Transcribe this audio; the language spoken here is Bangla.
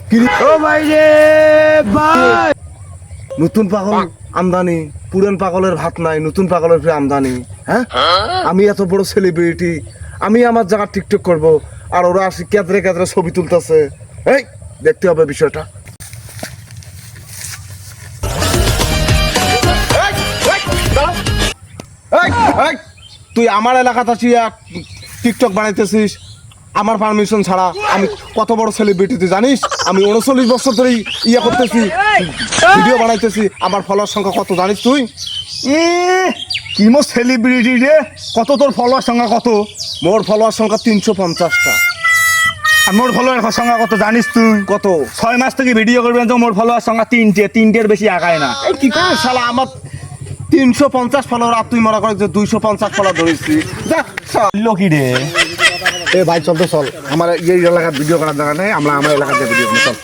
ও ভাই রে ভাই, নতুন পাগল আমদানি, পুরান পাগলের ভাত নাই, নতুন পাগলের ফিরে আমদানি। হ্যাঁ, আমি এত বড় সেলিব্রিটি, আমি আমার জায়গা টিকটক করব, আর ওরা আসি কেদরে কেদরে ছবি তুলতেছে। এই দেখতে হবে বিষয়টা। তুই আমার এলাকাতে আসিয়া টিকটক বানাইতেছিস আমার পারমিশন ছাড়া। আমি কত বড় সেলিব্রিটি তুই জানিস? আমি 39 বছর ধরে ইয়ে করতেছি, ভিডিও বানাইতেছি। আমার ফলোয়ার সংখ্যা কত জানিস তুই? কি মো সেলিব্রিটি রে, কত তোর ফলোয়ার সংখ্যা কত? মোর ফলোয়ার সংখ্যা 350টা। আর মোর ফলোয়ার সংখ্যা কত জানিস তুই? কত? 6 মাস থেকে ভিডিও করবেন তো মোর ফলোয়ার সংখ্যা তিনটের বেশি আগায় না। এই কি করে শালা, আমার 350 ফলোয়ার আর তুই মনে করে যে 250 ফলোয়ার ধরেছি। যা লোকি রে। এ ভাই চল তো চল, আমার এই এলাকার ভিডিও করার দরকার নেই, আমরা আমার এলাকাতে ভিডিও করবো, চল।